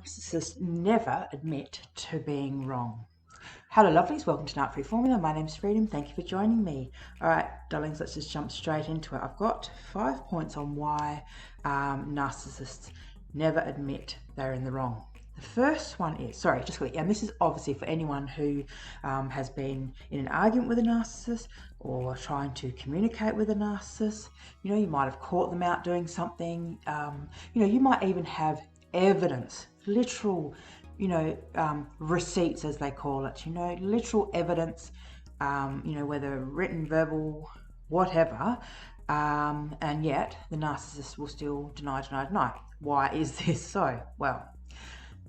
narcissists never admit to being wrong. Hello lovelies, welcome to Nut Free Formula. My name's Freedom, thank you for joining me. Alright darlings, let's just jump straight into it. I've got 5 points on why narcissists never admit they're in the wrong. The first one is, and this is obviously for anyone who has been in an argument with a narcissist or trying to communicate with a narcissist. You know, you might have caught them out doing something. You might even have evidence, literal, receipts as they call it, literal evidence, whether written, verbal, whatever, and yet the narcissist will still deny. Why is this so? Well,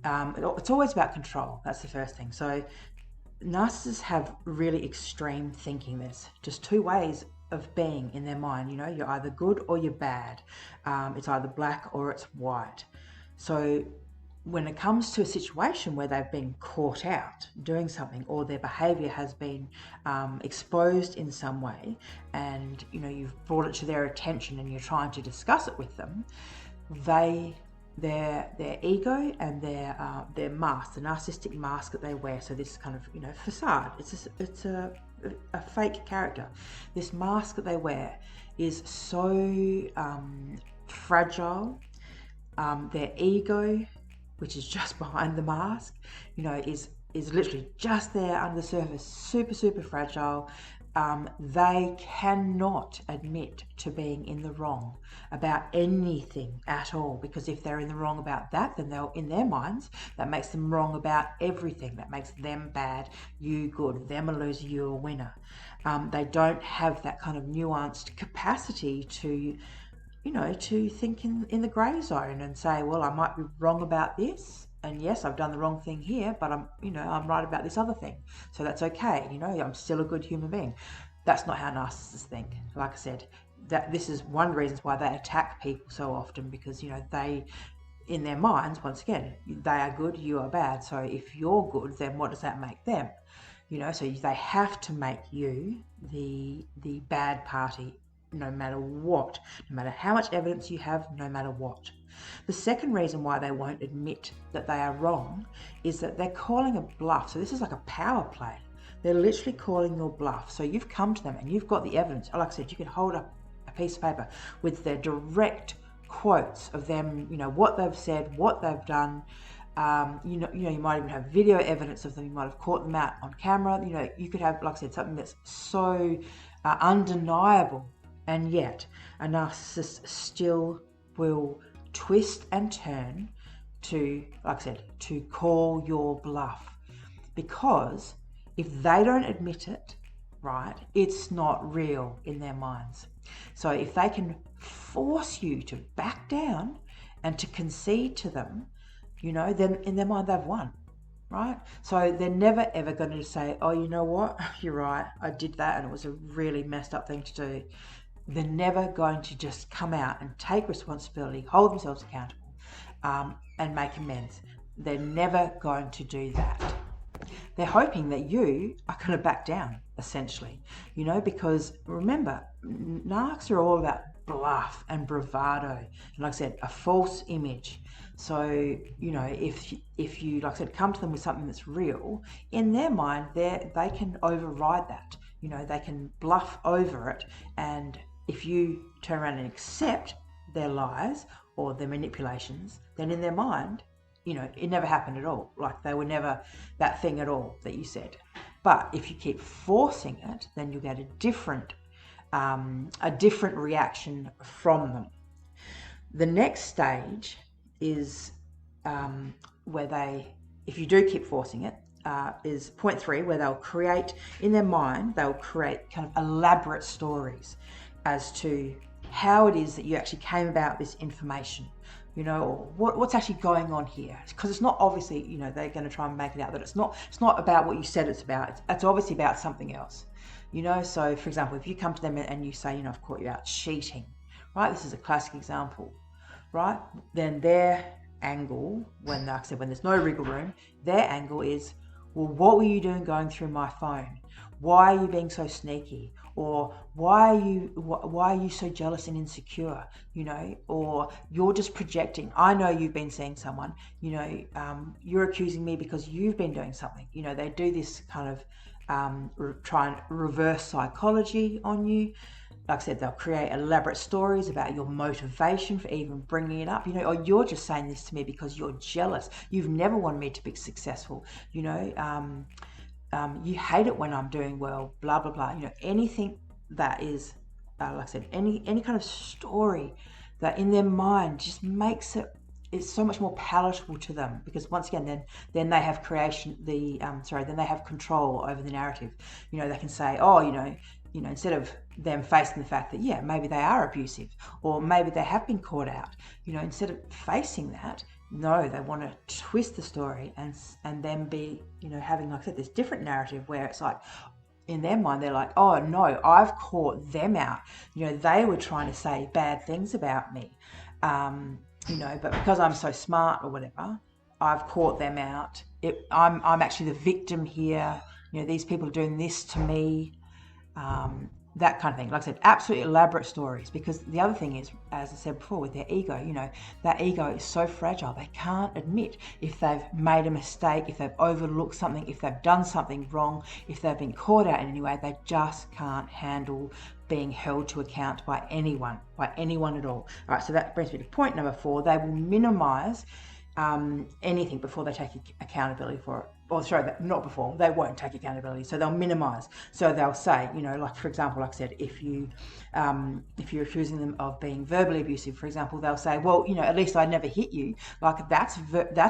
it's always about control. That's the first thing. So narcissists have really extreme thinking. There's just two ways of being in their mind. You're either good or you're bad. It's either black or it's white. So when it comes to a situation where they've been caught out doing something, or their behavior has been exposed in some way, and you've brought it to their attention and you're trying to discuss it with them, their ego and their mask, the narcissistic mask that they wear, so this kind of facade, it's a fake character. This mask that they wear is so fragile. Their ego, which is just behind the mask, is literally just there under the surface, super fragile. They cannot admit to being in the wrong about anything at all, because if they're in the wrong about that, then in their minds, that makes them wrong about everything. That makes them bad, you good, them a loser, you a winner. They don't have that kind of nuanced capacity to think in the grey zone and say, well, I might be wrong about this, and yes, I've done the wrong thing here, but I'm right about this other thing, so that's okay. I'm still a good human being. That's not how narcissists think. Like I said, that this is one of the reasons why they attack people so often, because they, in their minds, once again, they are good, you are bad. So if you're good, then what does that make them? So they have to make you the bad party, no matter what, no matter how much evidence you have, no matter what. The second reason why they won't admit that they are wrong is that they're calling a bluff. So this is like a power play. They're literally calling your bluff. So you've come to them and you've got the evidence. Like I said, you can hold up a piece of paper with their direct quotes of them, what they've said, what they've done. You might even have video evidence of them. You might have caught them out on camera. You could have, like I said, something that's so undeniable. And yet, a narcissist still will twist and turn to, like I said, to call your bluff. Because if they don't admit it, right, it's not real in their minds. So if they can force you to back down and to concede to them, then in their mind they've won. Right? So they're never ever going to say, oh, you know what, you're right, I did that and it was a really messed up thing to do. They're never going to just come out and take responsibility, hold themselves accountable, and make amends. They're never going to do that. They're hoping that you are going to back down, essentially, because remember, narcs are all about bluff and bravado, and like I said, a false image. So, if you, like I said, come to them with something that's real, in their mind, they can override that. They can bluff over it, and if you turn around and accept their lies or their manipulations, then in their mind, it never happened at all. Like they were never that thing at all that you said. But if you keep forcing it, then you'll get a different reaction from them. The next stage is where if you do keep forcing it, is point 3, where they'll create kind of elaborate stories as to how it is that you actually came about this information, or what's actually going on here. Because it's not obviously, they're going to try and make it out that it's not about what you said it's about. It's obviously about something else, So for example, if you come to them and you say, I've caught you out cheating, right? This is a classic example, right? Then their angle, when there's no wriggle room, their angle is, well, what were you doing going through my phone? Why are you being so sneaky? Or why are you so jealous and insecure? Or you're just projecting. I know you've been seeing someone. You're accusing me because you've been doing something. They do this kind of try and reverse psychology on you. Like I said, they'll create elaborate stories about your motivation for even bringing it up. Or you're just saying this to me because you're jealous. You've never wanted me to be successful. You hate it when I'm doing well, blah, blah, blah. Anything that is, like I said, any kind of story that in their mind just makes it's so much more palatable to them, because once again, then they have then they have control over the narrative. They can say, instead of them facing the fact that, yeah, maybe they are abusive, or maybe they have been caught out, instead of facing that, no, they want to twist the story and then be, having, like I said, this different narrative where it's like, in their mind, they're like, oh no, I've caught them out. They were trying to say bad things about me. But because I'm so smart or whatever, I've caught them out. I'm actually the victim here. These people are doing this to me. That kind of thing. Like I said, absolutely elaborate stories, because the other thing is, as I said before, with their ego, that ego is so fragile. They can't admit if they've made a mistake, if they've overlooked something, if they've done something wrong, if they've been caught out in any way. They just can't handle being held to account by anyone at all. All right, so that brings me to point number 4. They will minimize anything before they take accountability for it. Or sorry, not before. They won't take accountability, so they'll minimize. So they'll say, like for example, like I said, if you're accusing them of being verbally abusive, for example, they'll say, well, at least I never hit you. Like that's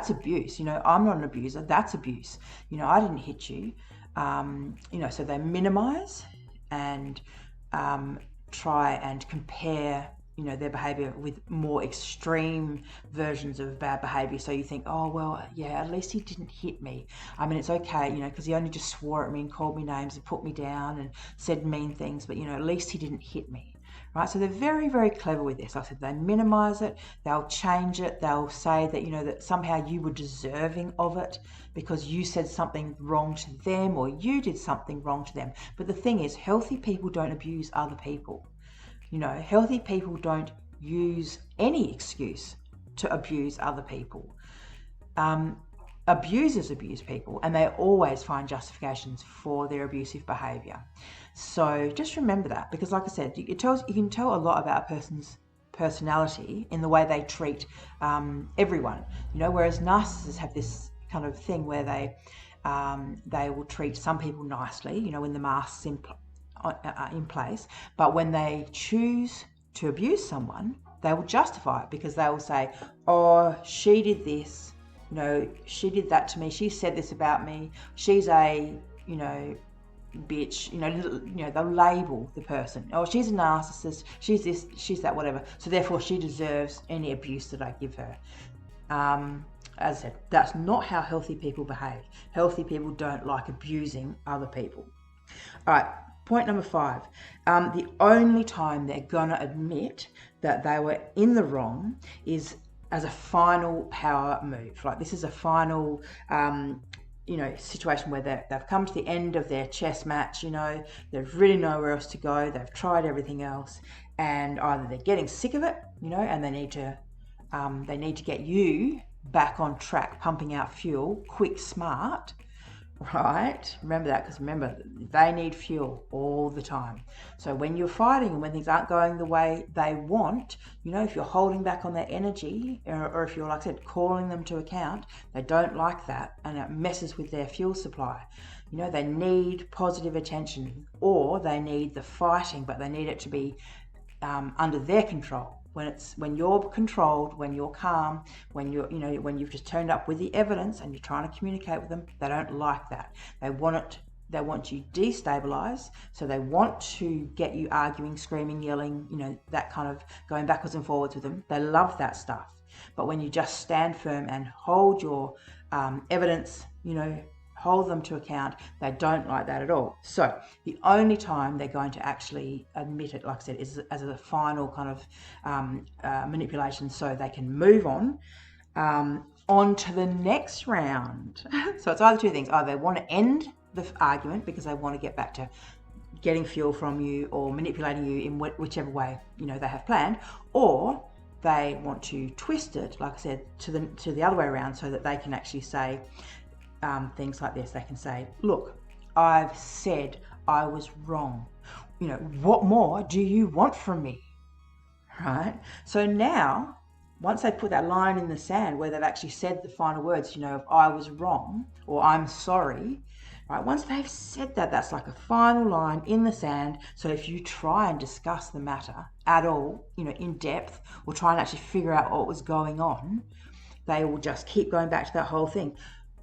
abuse. I'm not an abuser. That's abuse. I didn't hit you. So they minimize and try and compare their behavior with more extreme versions of bad behavior. So you think, oh, well, yeah, at least he didn't hit me. I mean, it's okay, because he only just swore at me and called me names and put me down and said mean things, but, at least he didn't hit me, right? So they're very, very clever with this. Like I said, they minimize it, they'll change it, they'll say that, that somehow you were deserving of it because you said something wrong to them or you did something wrong to them. But the thing is, healthy people don't abuse other people. Healthy people don't use any excuse to abuse other people. Abusers abuse people, and they always find justifications for their abusive behavior. So just remember that, because like I said, you can tell a lot about a person's personality in the way they treat everyone. Whereas narcissists have this kind of thing where they will treat some people nicely, when the mask's in place, but when they choose to abuse someone, they will justify it, because they will say, oh, she did this, she did that to me, she said this about me, she's a bitch, they'll label the person, oh, she's a narcissist, she's this, she's that, whatever, so therefore she deserves any abuse that I give her. As I said, that's not how healthy people behave. Healthy people don't like abusing other people. All right, point number 5. The only time they're going to admit that they were in the wrong is as a final power move. Like, this is a final, situation where they've come to the end of their chess match, they've really nowhere else to go, they've tried everything else, and either they're getting sick of it, and they need to get you back on track, pumping out fuel, quick, smart, right? Remember that, because remember, they need fuel all the time. So when you're fighting and when things aren't going the way they want, if you're holding back on their energy, or if you're, like I said, calling them to account, they don't like that, and it messes with their fuel supply. They need positive attention, or they need the fighting, but they need it to be under their control. When you're controlled, when you're calm, when you've just turned up with the evidence and you're trying to communicate with them, they don't like that. They want you destabilized, so they want to get you arguing, screaming, yelling, that kind of going backwards and forwards with them. They love that stuff. But when you just stand firm and hold your evidence, hold them to account, they don't like that at all. So the only time they're going to actually admit it, like I said, is as a final kind of manipulation, so they can move on. on to the next round. So it's either two things. Either they want to end the argument because they want to get back to getting fuel from you or manipulating you in whichever way, you know, they have planned, or they want to twist it, like I said, to the other way around, so that they can actually say things like this. They can say, look, I've said I was wrong. You know, what more do you want from me? Right? So now, once they put that line in the sand where they've actually said the final words, you know, of I was wrong or I'm sorry, right? Once they've said that, that's like a final line in the sand. So if you try and discuss the matter at all, you know, in depth, or try and actually figure out what was going on, they will just keep going back to that whole thing.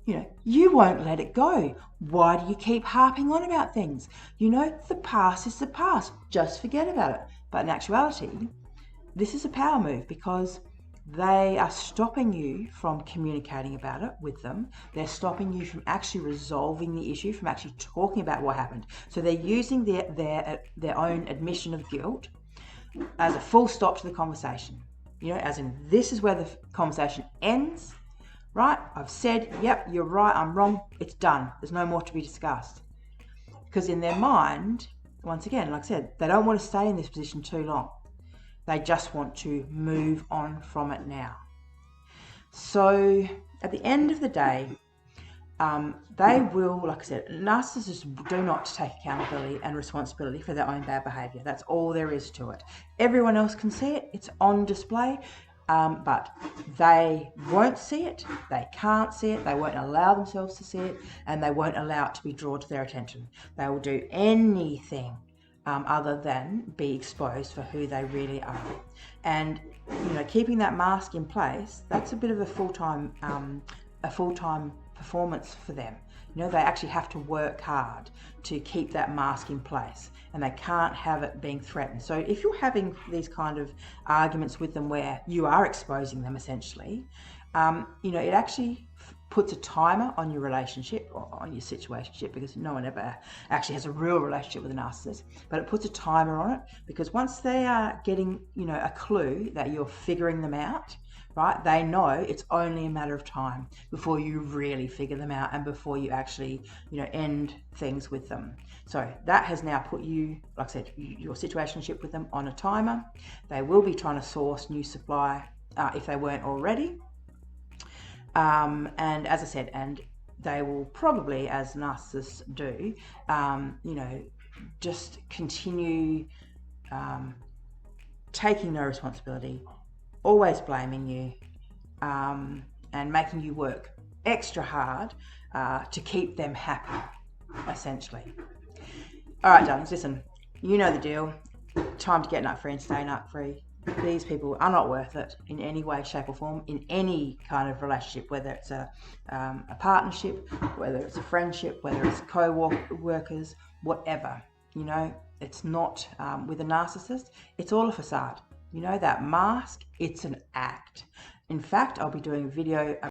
You know, you won't let it go. Why do you keep harping on about things? You know, the past is the past. Just forget about it. But in actuality, this is a power move because they are stopping you from communicating about it with them. They're stopping you from actually resolving the issue, from actually talking about what happened. So they're using their own admission of guilt as a full stop to the conversation. You know, as in, this is where the conversation ends, right? I've said, yep, you're right, I'm wrong, it's done. There's no more to be discussed. Because in their mind, once again, like I said, they don't want to stay in this position too long. They just want to move on from it now. So at the end of the day, they will, like I said, narcissists do not take accountability and responsibility for their own bad behaviour. That's all there is to it. Everyone else can see it. It's on display, but they won't see it. They can't see it. They won't allow themselves to see it, and they won't allow it to be drawn to their attention. They will do anything other than be exposed for who they really are. And, you know, keeping that mask in place, that's a bit of a full-time performance for them. You know, they actually have to work hard to keep that mask in place, and they can't have it being threatened. So if you're having these kind of arguments with them where you are exposing them essentially, you know, it actually puts a timer on your relationship or on your situationship, because no one ever actually has a real relationship with a narcissist, but it puts a timer on it, because once they are getting, you know, a clue that you're figuring them out, right, they know it's only a matter of time before you really figure them out and before you actually, you know, end things with them. So that has now put you, like I said, your situationship with them on a timer. They will be trying to source new supply if they weren't already. And as I said, and they will probably, as narcissists do, you know, just continue taking no responsibility, always blaming you, and making you work extra hard to keep them happy, essentially. All right, darlings, listen, you know the deal. Time to get nut free and stay nut free. These people are not worth it in any way, shape or form, in any kind of relationship, whether it's a partnership, whether it's a friendship, whether it's co-workers, whatever. You know, it's not with a narcissist. It's all a facade. You know, that mask, it's an act. In fact, I'll be doing a video